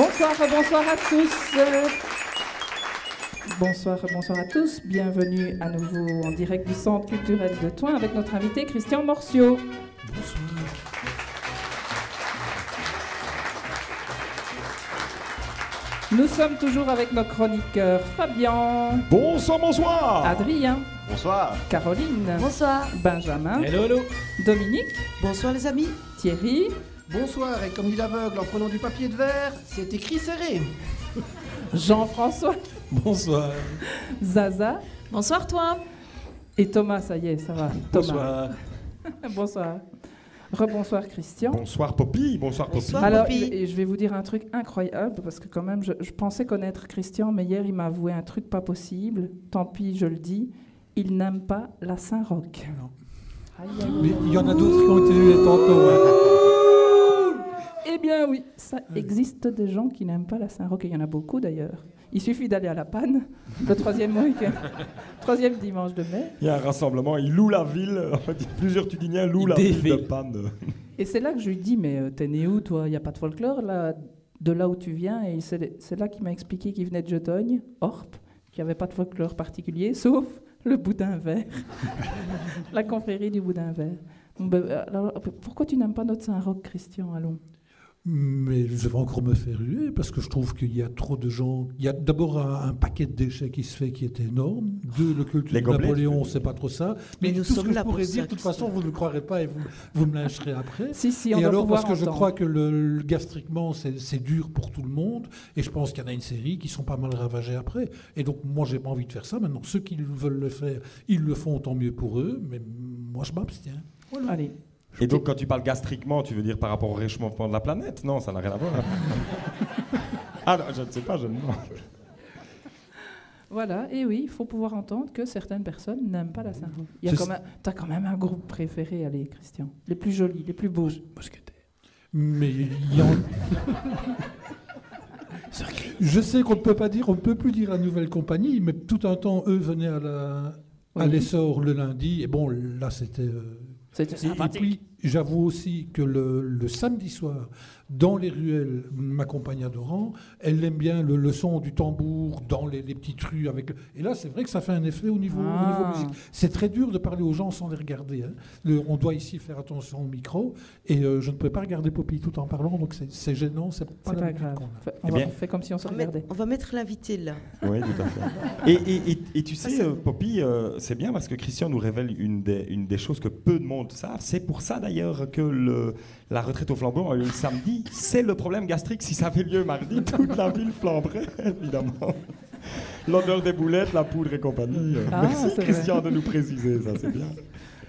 Bonsoir à tous. Bonsoir à tous. Bienvenue à nouveau en direct du Centre culturel de Thoin avec notre invité Christian Morciot. Bonsoir. Nous sommes toujours avec nos chroniqueurs Fabien. Bonsoir. Adrien. Bonsoir. Caroline. Bonsoir. Benjamin. Hello. Dominique. Bonsoir les amis. Thierry. Bonsoir, et comme dit l'aveugle en prenant du papier de verre, c'est écrit serré. Jean-François. Bonsoir. Zaza. Bonsoir toi. Et Thomas, ça y est, ça va. Bonsoir. Bonsoir. Rebonsoir Christian. Bonsoir Poppy. Bonsoir Poppy. Bonsoir. Alors, Poppy. je vais vous dire un truc incroyable, parce que quand même, je pensais connaître Christian, mais hier, il m'a avoué un truc pas possible. Tant pis, je le dis. Il n'aime pas la Saint-Roch. Non. Aïe, aïe, aïe. Mais il y en a d'autres qui ont été élus tantôt. Eh bien oui, ça existe des gens qui n'aiment pas la Saint-Roch, et il y en a beaucoup d'ailleurs. Il suffit d'aller à La Panne, le troisième dimanche de mai. Il y a un rassemblement, il loue la ville. En fait, plusieurs Tudiniens louent la ville de Panne. Et c'est là que je lui dis, mais t'es né où toi? Il n'y a pas de folklore là, de là où tu viens. Et c'est là qu'il m'a expliqué qu'il venait de Jetogne, Orpe, qu'il n'y avait pas de folklore particulier, sauf le boudin vert. La confrérie du boudin vert. Alors, pourquoi tu n'aimes pas notre Saint-Roch, Christian? Allons. Mais je vais encore me faire huer parce que je trouve qu'il y a trop de gens. Il y a d'abord un paquet de déchets qui se fait qui est énorme. Deux, le culte de Napoléon, c'est pas trop ça. Mais nous tout ce sommes que je là pourrais pour dire, ça, de toute Christian. façon, vous ne le croirez pas et vous me lâcherez après. Si, on et doit alors, pouvoir parce que je entendre. crois que le gastriquement, c'est dur pour tout le monde. Et je pense qu'il y en a une série qui sont pas mal ravagées après. Et donc, moi, j'ai pas envie de faire ça. Maintenant, ceux qui veulent le faire, ils le font, tant mieux pour eux. Mais moi, je m'abstiens. Voilà. Allez. Et donc, quand tu parles gastriquement, tu veux dire par rapport au réchauffement de la planète? Non, ça n'a rien à voir. Ah non, je ne sais pas, je ne demande. Voilà, et oui, il faut pouvoir entendre que certaines personnes n'aiment pas la Saint-Roch. T'as quand même un groupe préféré, allez, Christian. Les plus jolis, les plus beaux. Mousquetaires. Mais il y en... Je sais qu'on ne peut pas dire, on ne peut plus dire la nouvelle compagnie, mais tout un temps, eux venaient à l'essor le lundi. Et bon, là, c'était... C'était Et sympathique. puis, j'avoue aussi que le samedi soir, dans les ruelles, ma compagne adorant, elle aime bien le son du tambour dans les petites rues. Et là, c'est vrai que ça fait un effet au niveau musique. C'est très dur de parler aux gens sans les regarder. Hein. On doit ici faire attention au micro. Et je ne peux pas regarder Poppy tout en parlant, donc c'est gênant. C'est C'est pas grave. On fait comme si on se regardait. On va mettre l'invité là. Oui, tout à fait. Et tu sais, Poppy, c'est bien parce que Christian nous révèle une des choses que peu de monde savent. C'est pour ça d'ailleurs que la retraite au flambeau a eu le samedi. C'est le problème gastrique. Si ça avait lieu mardi, toute la ville flamberait, évidemment. L'odeur des boulettes, la poudre et compagnie. Merci c'est Christian de nous préciser, ça c'est bien.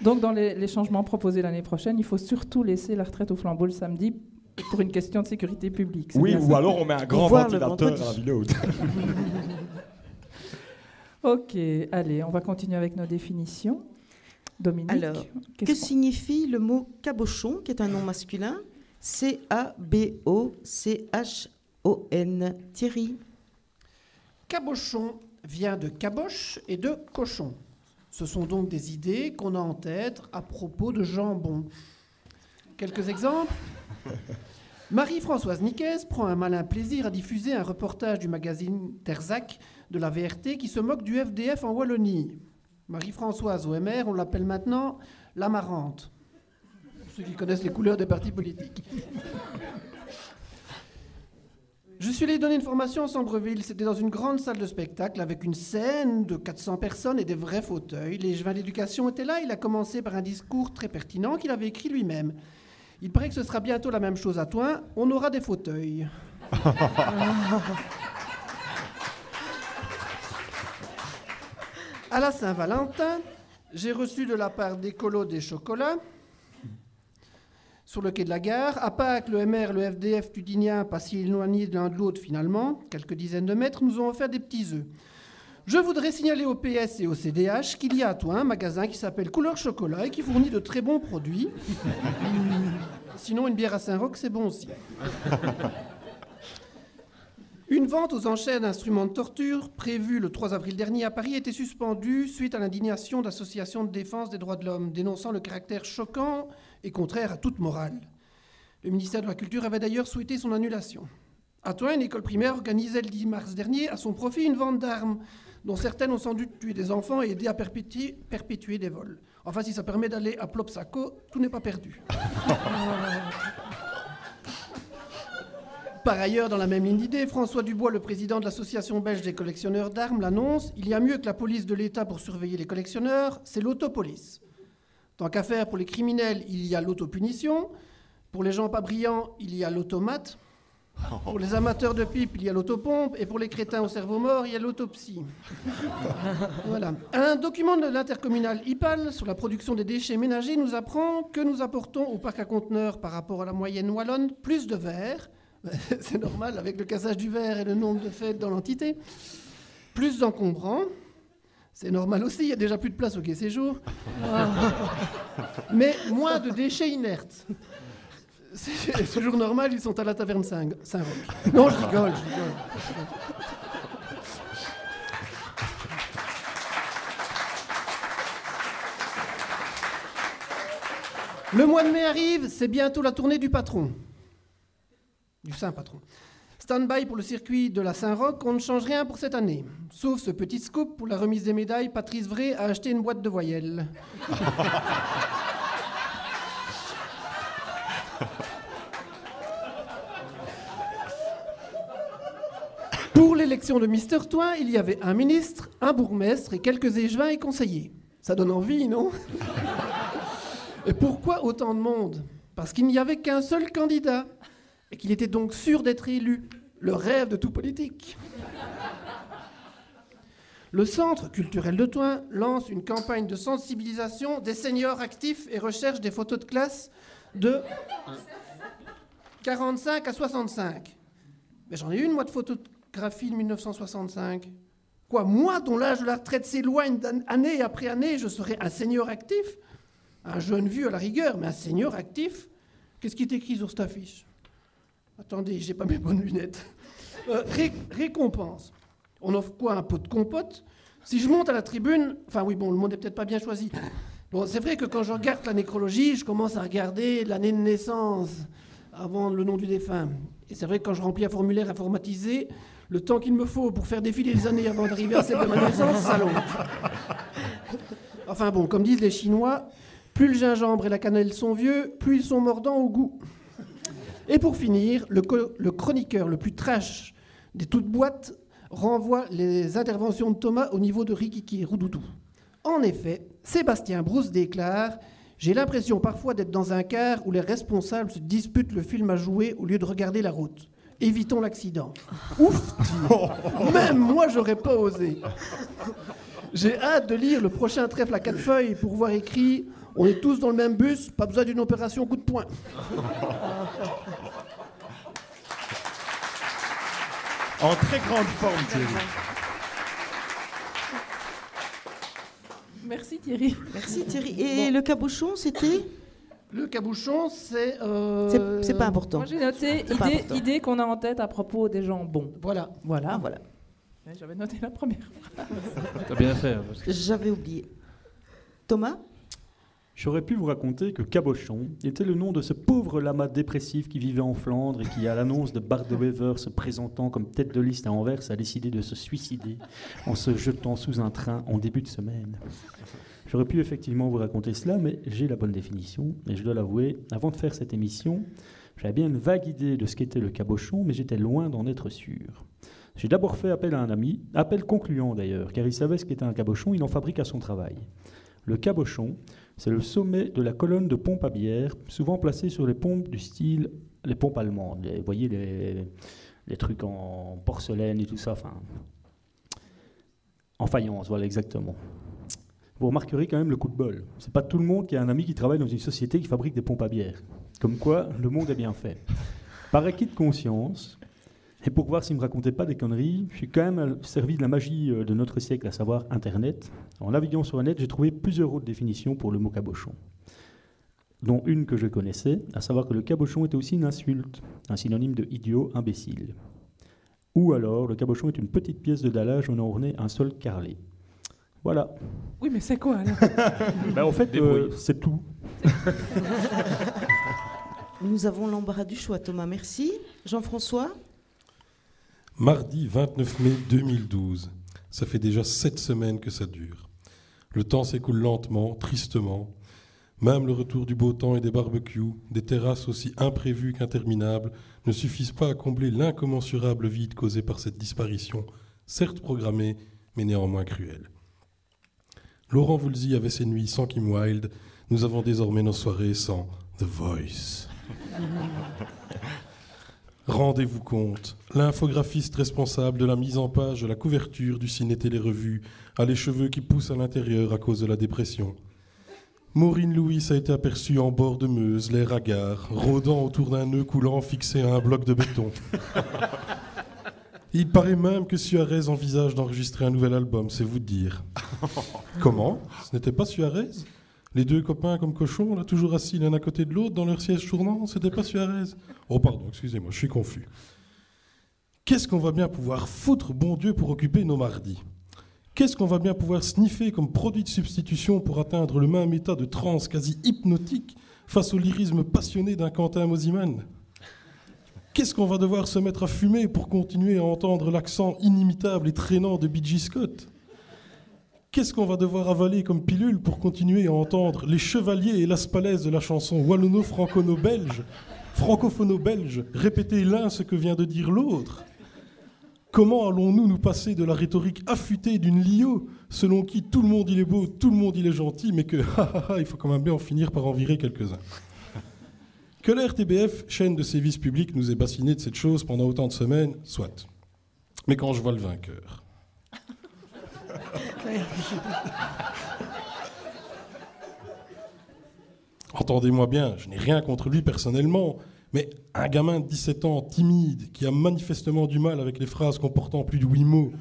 Donc, dans les changements proposés l'année prochaine, il faut surtout laisser la retraite au flambeau le samedi pour une question de sécurité publique. C'est Oui, bien ou ça. alors on met un grand voir le ventilateur vendredi. à la ville haute. Ok, allez, on va continuer avec nos définitions. Dominique, Alors, que signifie le mot cabochon, qui est un nom masculin? C-A-B-O-C-H-O-N. Thierry. Cabochon vient de caboche et de cochon. Ce sont donc des idées qu'on a en tête à propos de jambon. Quelques exemples. Marie-Françoise Nicaise prend un malin plaisir à diffuser un reportage du magazine Terzac de la VRT qui se moque du FDF en Wallonie. Marie-Françoise OMR, on l'appelle maintenant l'amarante. Pour ceux qui connaissent les couleurs des partis politiques. Je suis allé donner une formation à Sambreville. C'était dans une grande salle de spectacle avec une scène de 400 personnes et des vrais fauteuils. L'échevin d'éducation était là. Il a commencé par un discours très pertinent qu'il avait écrit lui-même. Il paraît que ce sera bientôt la même chose à Thoin. On aura des fauteuils. À la Saint-Valentin, j'ai reçu de la part d'Écolo des chocolats sur le quai de la gare. À Pâques, le MR, le FDF tudinien, pas si éloignés l'un de l'autre finalement, quelques dizaines de mètres, nous ont offert des petits œufs. Je voudrais signaler au PS et au CDH qu'il y a à Thoin un magasin qui s'appelle Couleur Chocolat et qui fournit de très bons produits. Sinon, une bière à Saint-Roch, c'est bon aussi. Une vente aux enchères d'instruments de torture prévue le 3 avril dernier à Paris a été suspendue suite à l'indignation d'associations de défense des droits de l'homme, dénonçant le caractère choquant et contraire à toute morale. Le ministère de la Culture avait d'ailleurs souhaité son annulation. À Toin, une école primaire organisait le 10 mars dernier à son profit une vente d'armes, dont certaines ont sans doute tué des enfants et aidé à perpétuer des vols. Enfin, si ça permet d'aller à Plopsaco, tout n'est pas perdu. Par ailleurs, dans la même ligne d'idée, François Dubois, le président de l'association belge des collectionneurs d'armes, l'annonce: il y a mieux que la police de l'État pour surveiller les collectionneurs, c'est l'autopolice. Tant qu'à faire, pour les criminels, il y a l'autopunition. Pour les gens pas brillants, il y a l'automate. Pour les amateurs de pipe, il y a l'autopompe. Et pour les crétins au cerveau mort, il y a l'autopsie. Voilà. Un document de l'intercommunal IPAL sur la production des déchets ménagers nous apprend que nous apportons au parc à conteneurs, par rapport à la moyenne wallonne, plus de verre. C'est normal, avec le cassage du verre et le nombre de fêtes dans l'entité. Plus d'encombrants. C'est normal aussi, il y a déjà plus de place au quai séjour. Mais moins de déchets inertes. C'est toujours normal, ils sont à la taverne Saint-Roch. Non, je rigole. Le mois de mai arrive, c'est bientôt la tournée du patron. Du Saint-Patron. Stand-by pour le circuit de la Saint-Roch, on ne change rien pour cette année. Sauf ce petit scoop pour la remise des médailles, Patrice Vré a acheté une boîte de voyelles. Pour l'élection de Mister Toin, il y avait un ministre, un bourgmestre et quelques échevins et conseillers. Ça donne envie, non? Et pourquoi autant de monde? Parce qu'il n'y avait qu'un seul candidat et qu'il était donc sûr d'être élu. Le rêve de tout politique. Le Centre culturel de Toin lance une campagne de sensibilisation des seniors actifs et recherche des photos de classe de 45 à 65. Mais j'en ai une, moi, de photographie de 1965. Quoi, moi, dont l'âge de la retraite s'éloigne année après année, je serais un senior actif? Un jeune vieux à la rigueur, mais un senior actif? Qu'est-ce qui est écrit sur cette affiche? Attendez, j'ai pas mes bonnes lunettes. Récompense. On offre quoi? Un pot de compote? Si je monte à la tribune... Enfin oui, bon, le monde n'est peut-être pas bien choisi. Bon, c'est vrai que quand je regarde la nécrologie, je commence à regarder l'année de naissance avant le nom du défunt. Et c'est vrai que quand je remplis un formulaire informatisé, le temps qu'il me faut pour faire défiler les années avant d'arriver à celle de ma naissance, ça longe. Enfin bon, comme disent les Chinois, plus le gingembre et la cannelle sont vieux, plus ils sont mordants au goût. Et pour finir, le chroniqueur le plus trash des toutes boîtes renvoie les interventions de Thomas au niveau de Rikiki et Roudoudou. En effet, Sébastien Brousse déclare: j'ai l'impression parfois d'être dans un car où les responsables se disputent le film à jouer au lieu de regarder la route. Évitons l'accident. Ouf! Même moi, j'aurais pas osé. J'ai hâte de lire le prochain trèfle à 4 feuilles pour voir écrit: on est tous dans le même bus, pas besoin d'une opération coup de poing. En très grande forme, Thierry. Merci Thierry. Merci Thierry. Et le cabochon, c'était? Le cabochon, c'est... C'est pas important. Moi j'ai noté idée qu'on a en tête à propos des gens bons. Voilà. Ah, voilà. J'avais noté la première phrase. T'as bien fait. J'avais oublié. Thomas? J'aurais pu vous raconter que Cabochon était le nom de ce pauvre lama dépressif qui vivait en Flandre et qui, à l'annonce de Bart de Wever se présentant comme tête de liste à Anvers, a décidé de se suicider en se jetant sous un train en début de semaine. J'aurais pu effectivement vous raconter cela, mais j'ai la bonne définition. Et je dois l'avouer, avant de faire cette émission, j'avais bien une vague idée de ce qu'était le cabochon, mais j'étais loin d'en être sûr. J'ai d'abord fait appel à un ami, appel concluant d'ailleurs, car il savait ce qu'était un cabochon, il en fabrique à son travail. Le cabochon, c'est le sommet de la colonne de pompe à bière, souvent placée sur les pompes du style, les pompes allemandes. Vous voyez les trucs en porcelaine et tout ça, enfin, en faïence, voilà exactement. Vous remarquerez quand même le coup de bol. C'est pas tout le monde qui a un ami qui travaille dans une société qui fabrique des pompes à bière. Comme quoi, le monde est bien fait. Par acquis de conscience, et pour voir s'il ne me racontait pas des conneries, je suis quand même servi de la magie de notre siècle, à savoir Internet. En naviguant sur le net, j'ai trouvé plusieurs autres définitions pour le mot cabochon, dont une que je connaissais, à savoir que le cabochon était aussi une insulte, un synonyme de idiot, imbécile. Ou alors, le cabochon est une petite pièce de dallage où on a orné un sol carrelé. Voilà. Oui, mais c'est quoi alors? En fait, c'est tout. Nous avons l'embarras du choix, Thomas. Merci. Jean-François? Mardi 29 mai 2012. Ça fait déjà 7 semaines que ça dure. Le temps s'écoule lentement, tristement. Même le retour du beau temps et des barbecues, des terrasses aussi imprévues qu'interminables, ne suffisent pas à combler l'incommensurable vide causé par cette disparition, certes programmée, mais néanmoins cruelle. Laurent Voulzy avait ses nuits sans Kim Wilde, nous avons désormais nos soirées sans The Voice. Rendez-vous compte, l'infographiste responsable de la mise en page de la couverture du ciné-télé-revue a les cheveux qui poussent à l'intérieur à cause de la dépression. Maureen Louis a été aperçue en bord de Meuse, l'air hagard, rôdant autour d'un nœud coulant fixé à un bloc de béton. Il paraît même que Suarez envisage d'enregistrer un nouvel album, c'est vous de dire. Comment ? Ce n'était pas Suarez ? Les deux copains comme cochons, là, toujours assis l'un à côté de l'autre dans leur siège tournant, c'était pas Suarez ? Oh pardon, excusez-moi, je suis confus. Qu'est-ce qu'on va bien pouvoir foutre, bon Dieu, pour occuper nos mardis ? Qu'est-ce qu'on va bien pouvoir sniffer comme produit de substitution pour atteindre le même état de transe quasi hypnotique face au lyrisme passionné d'un Quentin Mosimann ? Qu'est-ce qu'on va devoir se mettre à fumer pour continuer à entendre l'accent inimitable et traînant de B.G. Scott ? Qu'est-ce qu'on va devoir avaler comme pilule pour continuer à entendre les chevaliers et l'aspalaise de la chanson wallono-francophono-belge répéter l'un ce que vient de dire l'autre ? Comment allons-nous nous passer de la rhétorique affûtée d'une Lio, selon qui tout le monde il est beau, tout le monde il est gentil, mais que il faut quand même bien en finir par en virer quelques-uns. Que la RTBF, chaîne de service public, nous ait bassiné de cette chose pendant autant de semaines, soit. Mais quand je vois le vainqueur... Entendez-moi bien, je n'ai rien contre lui personnellement, mais un gamin de 17 ans, timide, qui a manifestement du mal avec les phrases comportant plus de 8 mots,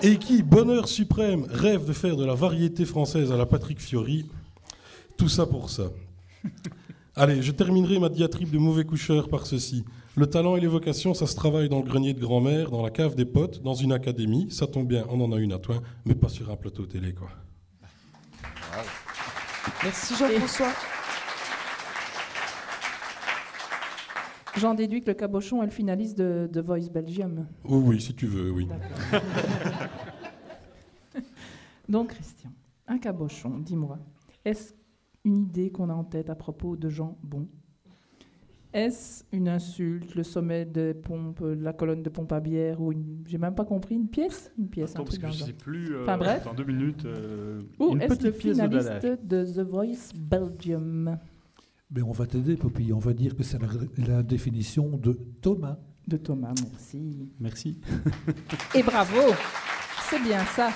et qui, bonheur suprême, rêve de faire de la variété française à la Patrick Fiori, tout ça pour ça. Allez, je terminerai ma diatribe de mauvais coucheur par ceci. Le talent et les vocations, ça se travaille dans le grenier de grand-mère, dans la cave des potes, dans une académie. Ça tombe bien, on en a une à toi, mais pas sur un plateau télé, quoi. Merci Jean-François. J'en déduis que le cabochon est le finaliste de The Voice Belgium. Oh oui, si tu veux, oui. Donc, Christian, un cabochon, dis-moi, est-ce une idée qu'on a en tête à propos de gens bons ? Est-ce une insulte, le sommet des pompes, la colonne de pompe à bière, ou j'ai même pas compris, une pièce ? Une pièce, Attends, un truc parce que dans je le sais plus. Enfin, bref. Dans 2 minutes. Ou une est-ce petite le pièce de finaliste dallage. de The Voice Belgium ? Mais on va t'aider, Poppy. On va dire que c'est la définition de Thomas. De Thomas, merci. Merci. Et bravo, c'est bien ça.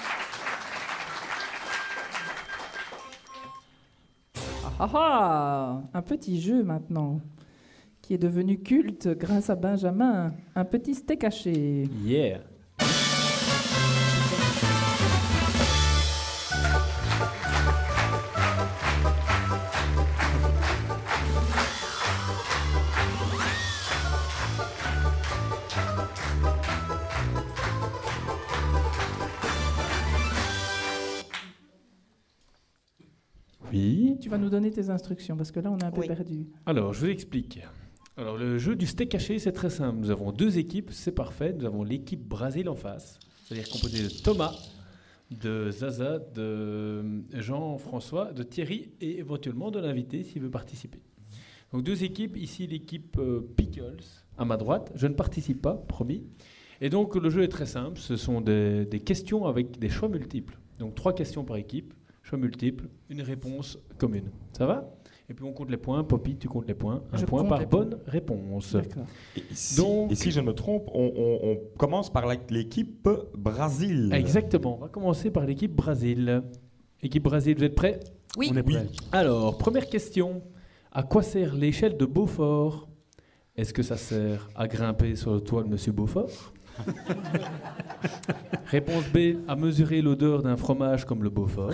Un petit jeu maintenant, qui est devenu culte grâce à Benjamin. Un petit steak haché. Yeah. Oui. Tu vas nous donner tes instructions, parce que là, on est un peu Oui. perdu. Alors, je vous explique. Alors, le jeu du steak haché, c'est très simple. Nous avons 2 équipes, c'est parfait. Nous avons l'équipe Brésil en face, c'est-à-dire composée de Thomas, de Zaza, de Jean-François, de Thierry et éventuellement de l'invité s'il veut participer. Donc 2 équipes, ici l'équipe Pickles à ma droite. Je ne participe pas, promis. Et donc le jeu est très simple, ce sont des questions avec des choix multiples. Donc 3 questions par équipe, choix multiples, une réponse commune. Ça va ? Et puis on compte les points. Poppy, tu comptes les points. Un Je point compte par les points. bonne réponse. D'accord. Et si, Donc- et si je me trompe, on commence par l'équipe Brésil. Exactement. On va commencer par l'équipe Brésil. Équipe Brésil, vous êtes prêts ? Oui. On est prêts. Alors, première question. À quoi sert l'échelle de Beaufort ? Est-ce que ça sert à grimper sur le toit de Monsieur Beaufort ? Réponse B, à mesurer l'odeur d'un fromage comme le Beaufort.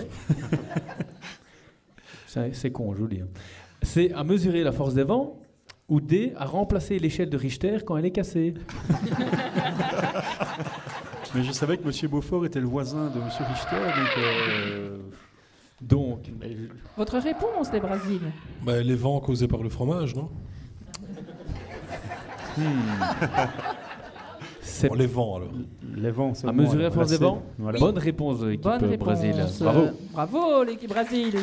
C'est con, je vous le dis. C, à mesurer la force des vents. Ou D, à remplacer l'échelle de Richter quand elle est cassée. Mais je savais que M. Beaufort était le voisin de M. Richter, Donc, Votre réponse, les Brasiles. Ben, les vents causés par le fromage, non ? C'est On les vend alors. Les vents, c'est à bon, mesurer à alors. force des Voilà, vents. voilà. Bonne réponse de l'équipe Bonne réponse. Brésil. Bravo. Bravo, l'équipe Brésil.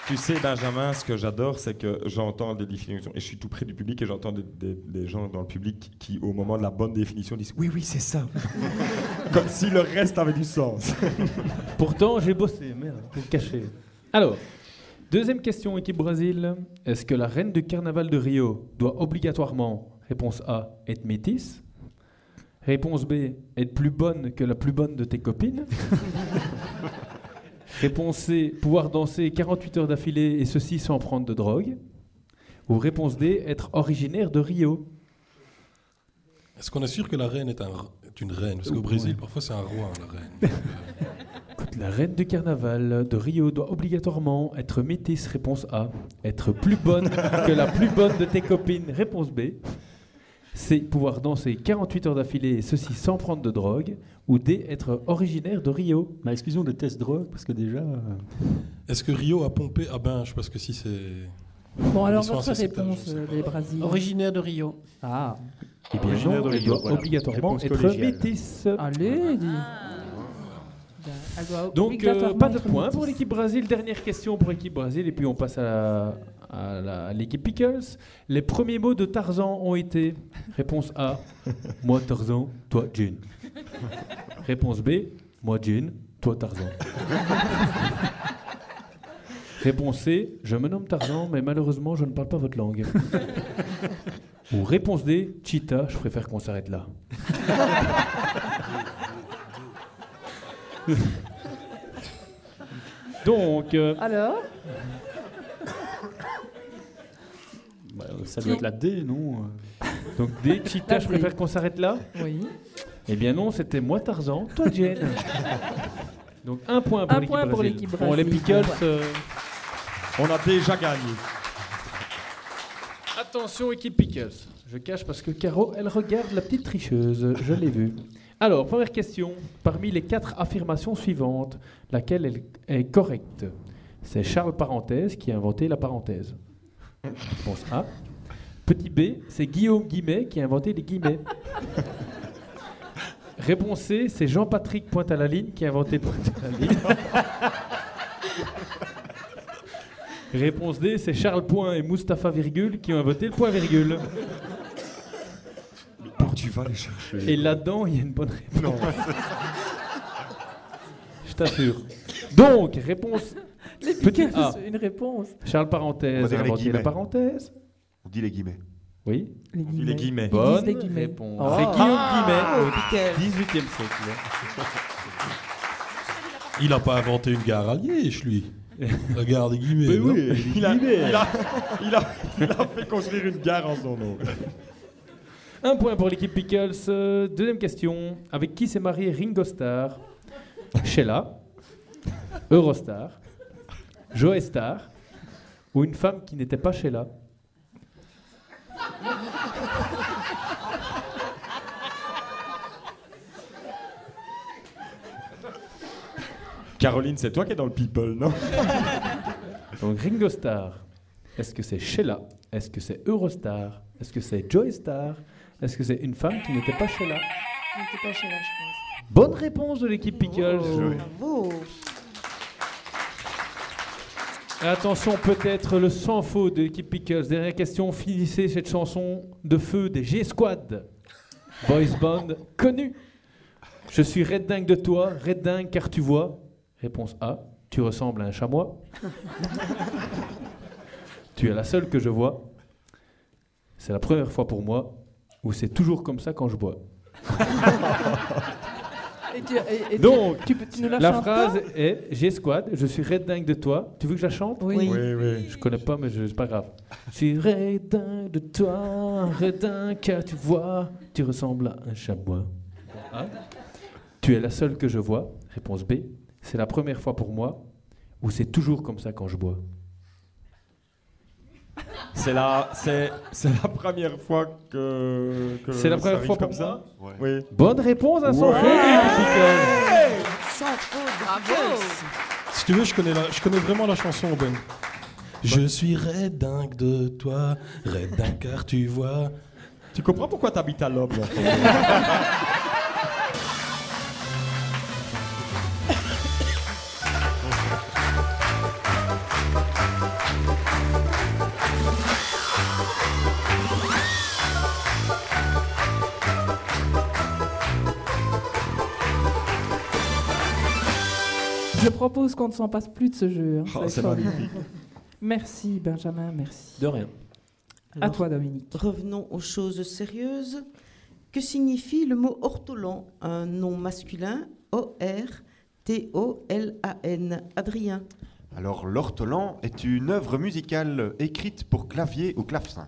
Tu sais, Benjamin, ce que j'adore, c'est que j'entends des définitions, et je suis tout près du public, et j'entends des gens dans le public qui, au moment de la bonne définition, disent « Oui, oui, c'est ça !» Comme si le reste avait du sens. Pourtant, j'ai bossé, merde, pour le cacher. Alors, deuxième question, équipe Brésil. Est-ce que la reine du carnaval de Rio doit obligatoirement, réponse A, être métisse? Réponse B, être plus bonne que la plus bonne de tes copines? Réponse C, pouvoir danser 48 heures d'affilée et ceci sans prendre de drogue? Ou réponse D, être originaire de Rio? Est-ce qu'on est sûr que la reine est une reine? Parce qu'au Brésil, parfois c'est un roi, la reine. Écoute, la reine du carnaval de Rio doit obligatoirement être métisse, réponse A. Être plus bonne que la plus bonne de tes copines, réponse B. C, pouvoir danser 48 heures d'affilée et ceci sans prendre de drogue. Ou D, être originaire de Rio. Bah, excusons de test drogue, parce que déjà... Est-ce que Rio a pompé à Binge? Parce que si c'est... Bon, alors Ils sont votre assez réponse, sectaires, je sais pas. les Brésiliens. Originaire de Rio. Ah, Eh bien Originaire non, de elle Rio, doit voilà. obligatoirement Réponse être collégiale. métisse. allez, dis. Elle doit Donc obligatoirement pas de être points métisse. pour l'équipe Brésil. Dernière question pour l'équipe Brésil et puis on passe à l'équipe Pickles. Les premiers mots de Tarzan ont été réponse A, moi Tarzan, toi Jane. Réponse B, moi Jane, toi Tarzan. Réponse C, je me nomme Tarzan mais malheureusement je ne parle pas votre langue. Ou réponse D, Cheetah, je préfère qu'on s'arrête là. Donc, Alors, Bah, ça doit être la D, non? donc D, Cheetah, je préfère qu'on s'arrête là. oui. Eh bien non, c'était moi Tarzan, toi Jane. Donc un point pour Un l'équipe point pour Brésil. l'équipe Bon, les Brésil. Pickles, On a déjà gagné. attention équipe Pickles. Je cache parce que Caro, elle regarde la petite tricheuse, je l'ai vue. Alors, première question. Parmi les 4 affirmations suivantes, laquelle est correcte? C'est Charles Parenthèse qui a inventé la parenthèse. Réponse A. Petit B, c'est Guillaume Guimet qui a inventé les guillemets. Réponse C, c'est Jean-Patrick Pointe-à-la-Ligne qui a inventé Pointe-à-la-Ligne. Réponse D, c'est Charles Point et Mustapha Virgule qui ont inventé le point virgule. Où tu vas les chercher? Et là-dedans, il y a une bonne réponse. Je t'assure. Donc, réponse Les Petit Pickles, A. une réponse. Charles On Parenthèse va a dire les inventé la guillemets. parenthèse. On dit les guillemets. Oui. Les On dit les guillemets. Ils Bonne disent des guillemets. réponse. Oh. C'est Guillaume Ah, Guimet au Pickles. XVIIIe siècle. Il n'a pas inventé une gare à Liège, lui. La gare des Guillemets. Mais non oui, Il a fait construire une gare en son nom. Un point pour l'équipe Pickles. Deuxième question. Avec qui s'est marié Ringo Starr? Sheila, Eurostar, Joe Star ou une femme qui n'était pas Sheila? Caroline, c'est toi qui es dans le people, non? Donc Ringo Starr, est-ce que c'est Sheila? Est-ce que c'est Eurostar? Est-ce que c'est Joe Star? Est-ce que c'est une femme qui n'était pas Sheila? On n'était pas chez là, je pense. Bonne réponse de l'équipe Pickles. Bravo. Et attention, peut-être le sans faute de l'équipe Pickles. Dernière question, finissez cette chanson de feu des G-Squad. Boys Band connu. Je suis red dingue de toi, red dingue car tu vois. Réponse A, tu ressembles à un chamois. Tu es la seule que je vois. C'est la première fois pour moi, ou c'est toujours comme ça quand je bois. Et Donc, tu nous la La chantes phrase est G-Squad, je suis red dingue de toi. Tu veux que je la chante? Oui. Oui, oui. Je connais pas, mais c'est pas grave. Je suis redin de toi, redin car tu vois, tu ressembles à un chamois. Hein? Tu es la seule que je vois. Réponse B. C'est la première fois pour moi, ou c'est toujours comme ça quand je bois. C'est la première fois que C'est la ça première arrive fois comme pour ça. Ouais. Oui. Bonne réponse à son Ouais. faute. Sans faute, bravo. Si tu veux, je connais vraiment la chanson, Ben. Je suis red dingue de toi, red dingue car tu vois. Tu comprends pourquoi t'habites à l'Aube? Je propose qu'on ne s'en passe plus de ce jeu. Hein. Oh, Ça c'est va être magnifique. Merci Benjamin, merci. De rien. À Alors, toi Dominique. revenons aux choses sérieuses. Que signifie le mot ortolan? Un nom masculin, O-R-T-O-L-A-N. Adrien. Alors, l'ortolan est une œuvre musicale écrite pour clavier ou clavecin.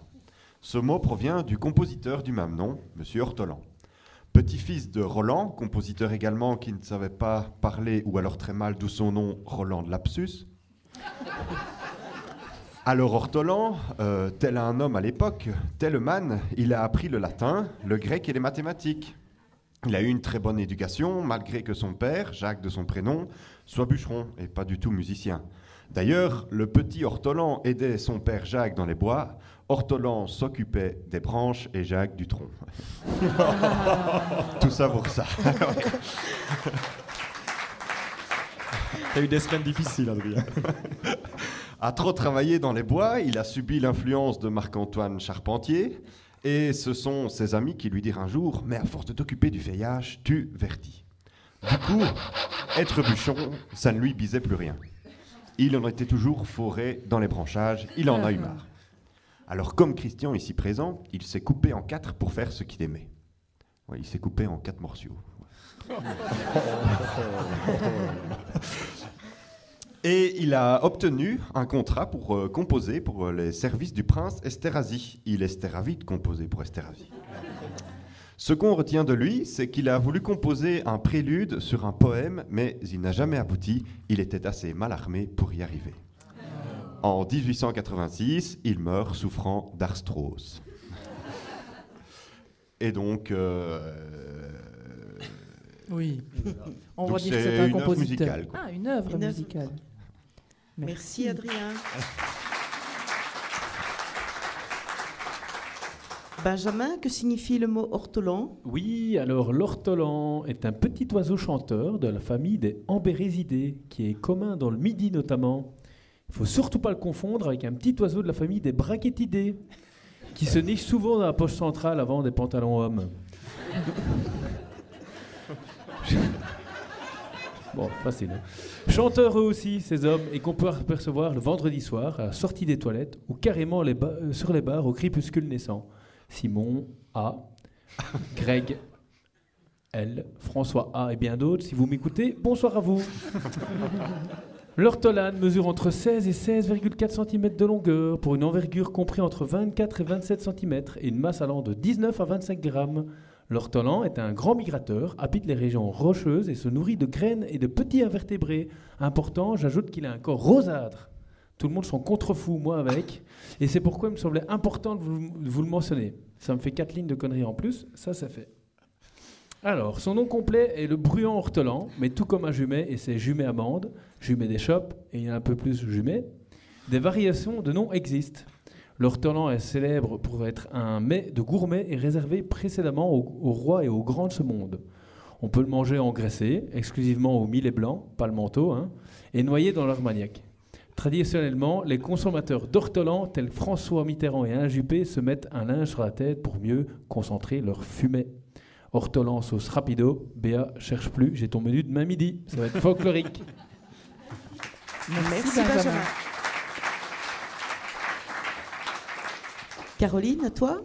Ce mot provient du compositeur du même nom, M. Ortolan. Petit-fils de Roland, compositeur également qui ne savait pas parler ou alors très mal, d'où son nom Roland de Lapsus. Alors Ortolan, tel un homme à l'époque, tel man, il a appris le latin, le grec et les mathématiques. Il a eu une très bonne éducation, malgré que son père, Jacques de son prénom, soit bûcheron et pas du tout musicien. D'ailleurs, le petit Ortolan aidait son père Jacques dans les bois. Ortolan s'occupait des branches et Jacques du tronc. Tout ça pour ça. T'as eu des semaines difficiles, Adrien. À trop travailler dans les bois, il a subi l'influence de Marc-Antoine Charpentier. Et ce sont ses amis qui lui dirent un jour « Mais à force de t'occuper du feuillage, tu vertis. » Du coup, être bûcheron, ça ne lui bisait plus rien. Il en était toujours foré dans les branchages, il en a eu marre. Alors comme Christian ici présent, il s'est coupé en 4 pour faire ce qu'il aimait. Ouais, il s'est coupé en 4 morceaux. Et il a obtenu un contrat pour composer pour les services du prince Esterhazy. Il est ravi de composer pour Esterhazy. Ce qu'on retient de lui, c'est qu'il a voulu composer un prélude sur un poème, mais il n'a jamais abouti. Il était assez mal armé pour y arriver. En 1886, il meurt souffrant d'arthrose. Et donc... Oui. On donc va dire que c'est c'est un une œuvre compositeur. musicale, quoi. Ah, une œuvre Une œuvre. musicale. Merci Adrien. Benjamin, que signifie le mot ortolan? Oui, alors l'ortolan est un petit oiseau chanteur de la famille des Ambérésidés, qui est commun dans le Midi notamment. Il ne faut surtout pas le confondre avec un petit oiseau de la famille des Brachytidés, qui se niche souvent dans la poche centrale avant des pantalons hommes. Bon, facile. Hein. Chanteurs eux aussi, ces hommes, et qu'on peut apercevoir le vendredi soir à la sortie des toilettes ou carrément sur les bars au crépuscule naissant. Simon A, Greg L, François A et bien d'autres. Si vous m'écoutez, bonsoir à vous. L'ortolan mesure entre 16 et 16,4 cm de longueur pour une envergure comprise entre 24 et 27 cm et une masse allant de 19 à 25 grammes. L'ortolan est un grand migrateur, habite les régions rocheuses et se nourrit de graines et de petits invertébrés. Important, j'ajoute qu'il a un corps rosâtre. Tout le monde s'en contrefou, moi avec. Et c'est pourquoi il me semblait important de vous le mentionner. Ça me fait 4 lignes de conneries en plus, ça fait. Alors, son nom complet est le Bruant ortolan, mais tout comme un jumet et ses jumets amandes, jumet d'échoppe, et il y a un peu plus jumet, des variations de noms existent. L'ortolan est célèbre pour être un mets de gourmet et réservé précédemment aux rois et aux grands de ce monde. On peut le manger engraissé, exclusivement au millet blanc, pas le manteau, hein, et noyé dans l'armagnac. Traditionnellement, les consommateurs d'ortolan, tels François Mitterrand et Alain Juppé, se mettent un linge sur la tête pour mieux concentrer leur fumée. Ortolan sauce rapido, Béa, cherche plus, j'ai ton menu demain midi, ça va être folklorique. Merci Benjamin. Caroline, à toi?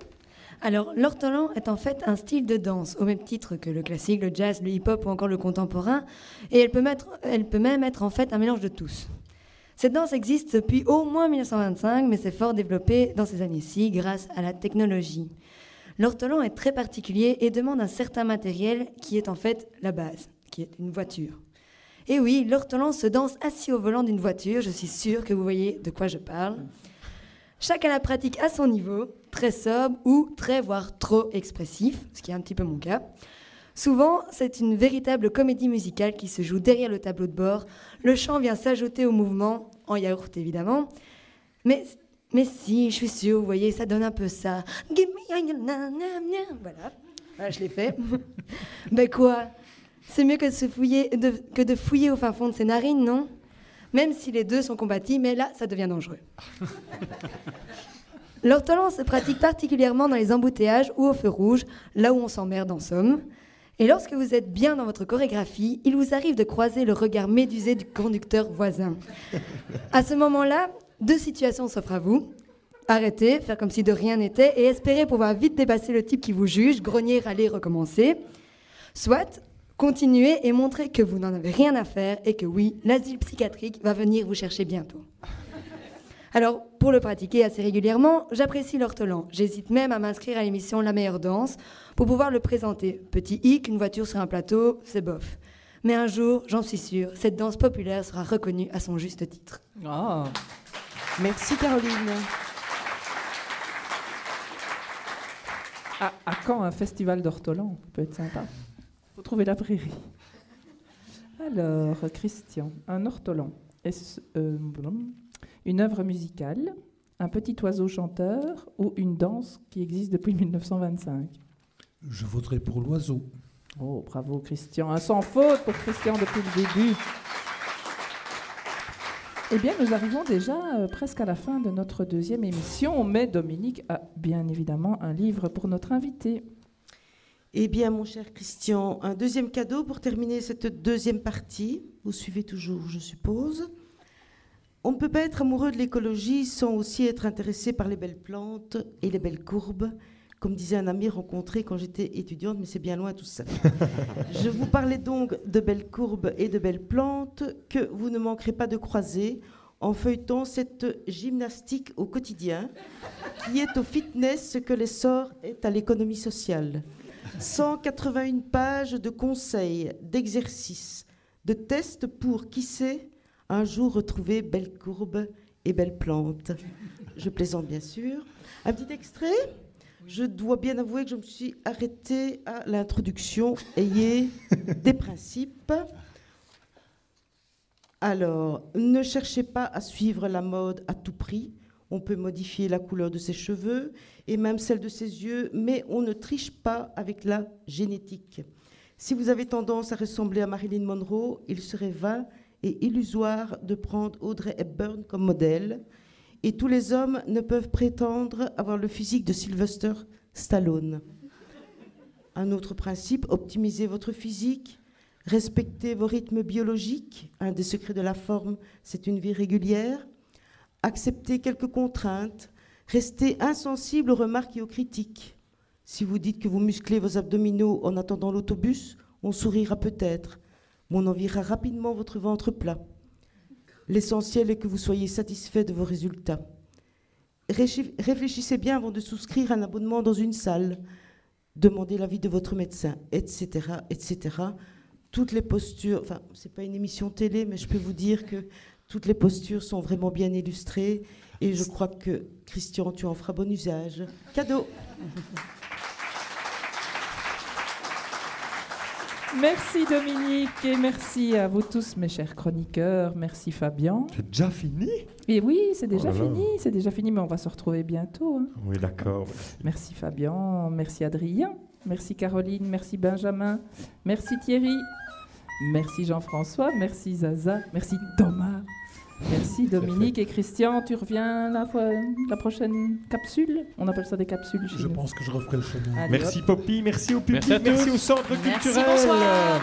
Alors, l'ortolan est en fait un style de danse, au même titre que le classique, le jazz, le hip-hop ou encore le contemporain, et elle peut même être en fait un mélange de tous. Cette danse existe depuis au moins 1925, mais s'est fort développée dans ces années-ci grâce à la technologie. L'ortolan est très particulier et demande un certain matériel qui est en fait la base, qui est une voiture. Et oui, l'ortolan se danse assis au volant d'une voiture, je suis sûre que vous voyez de quoi je parle. Chacun la pratique à son niveau, très sobre ou très, voire trop expressif, ce qui est un petit peu mon cas. Souvent, c'est une véritable comédie musicale qui se joue derrière le tableau de bord. Le chant vient s'ajouter au mouvement, en yaourt évidemment. Mais si, je suis sûre, vous voyez, ça donne un peu ça. Give me Voilà, je l'ai fait. Ben quoi? C'est mieux que de fouiller au fin fond de ses narines, non? Même si les deux sont combatifs, mais là, ça devient dangereux. L'ortolan se pratique particulièrement dans les embouteillages ou au feu rouge, là où on s'emmerde en somme. Et lorsque vous êtes bien dans votre chorégraphie, il vous arrive de croiser le regard médusé du conducteur voisin. À ce moment-là, deux situations s'offrent à vous. Arrêter, faire comme si de rien n'était et espérer pouvoir vite dépasser le type qui vous juge, grogner, râler, recommencer. Soit continuer et montrer que vous n'en avez rien à faire et que oui, l'asile psychiatrique va venir vous chercher bientôt. Alors, pour le pratiquer assez régulièrement, j'apprécie l'ortolan. J'hésite même à m'inscrire à l'émission La Meilleure Danse pour pouvoir le présenter. Petit hic, une voiture sur un plateau, c'est bof. Mais un jour, j'en suis sûre, cette danse populaire sera reconnue à son juste titre. Oh. Merci Caroline. À quand un festival d'ortolan? Ça peut être sympa. Faut trouver la prairie. Alors, Christian, un ortolan. Est-ce une œuvre musicale, un petit oiseau chanteur ou une danse qui existe depuis 1925? Je voterai pour l'oiseau. Oh, bravo Christian. Un sans faute pour Christian depuis le début. Eh bien, nous arrivons déjà presque à la fin de notre deuxième émission, mais Dominique a bien évidemment un livre pour notre invité. Eh bien, mon cher Christian, un deuxième cadeau pour terminer cette deuxième partie. Vous suivez toujours, je suppose. On ne peut pas être amoureux de l'écologie sans aussi être intéressé par les belles plantes et les belles courbes, comme disait un ami rencontré quand j'étais étudiante, mais c'est bien loin tout ça. Je vous parlais donc de belles courbes et de belles plantes que vous ne manquerez pas de croiser en feuilletant cette gymnastique au quotidien, qui est au fitness ce que l'essor est à l'économie sociale. 181 pages de conseils, d'exercices, de tests pour, qui sait, un jour retrouver belles courbes et belles plantes. Je plaisante bien sûr. Un petit extrait. Je dois bien avouer que je me suis arrêtée à l'introduction. Ayez des principes. Alors, ne cherchez pas à suivre la mode à tout prix. On peut modifier la couleur de ses cheveux et même celle de ses yeux, mais on ne triche pas avec la génétique. Si vous avez tendance à ressembler à Marilyn Monroe, il serait vain et illusoire de prendre Audrey Hepburn comme modèle. Et tous les hommes ne peuvent prétendre avoir le physique de Sylvester Stallone. Un autre principe, optimisez votre physique, respectez vos rythmes biologiques. Un des secrets de la forme, c'est une vie régulière. Acceptez quelques contraintes. Restez insensible aux remarques et aux critiques. Si vous dites que vous musclez vos abdominaux en attendant l'autobus, on sourira peut-être. Mais on enviera rapidement votre ventre plat. L'essentiel est que vous soyez satisfait de vos résultats. Réfléchissez bien avant de souscrire un abonnement dans une salle. Demandez l'avis de votre médecin, etc., etc. Toutes les postures, enfin, c'est pas une émission télé, mais je peux vous dire que toutes les postures sont vraiment bien illustrées. Et je crois que, Christian, tu en feras bon usage. Cadeau. Merci Dominique et merci à vous tous mes chers chroniqueurs. Merci Fabien. C'est déjà fini? Et oui, c'est déjà fini, mais on va se retrouver bientôt. Hein. Oui, d'accord. Merci Fabien, merci Adrien, merci Caroline, merci Benjamin, merci Thierry, merci Jean-François, merci Zaza, merci Thomas. Merci Dominique et Christian, tu reviens la prochaine capsule? On appelle ça des capsules chez nous. Je pense que je referai le chemin. Allez, Merci hop. Poppy, merci au public, merci au centre culturel. Bonsoir.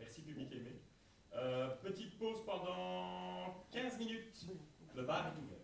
Merci public aimé. Petite pause pendant 15 minutes. Le bar est ouvert.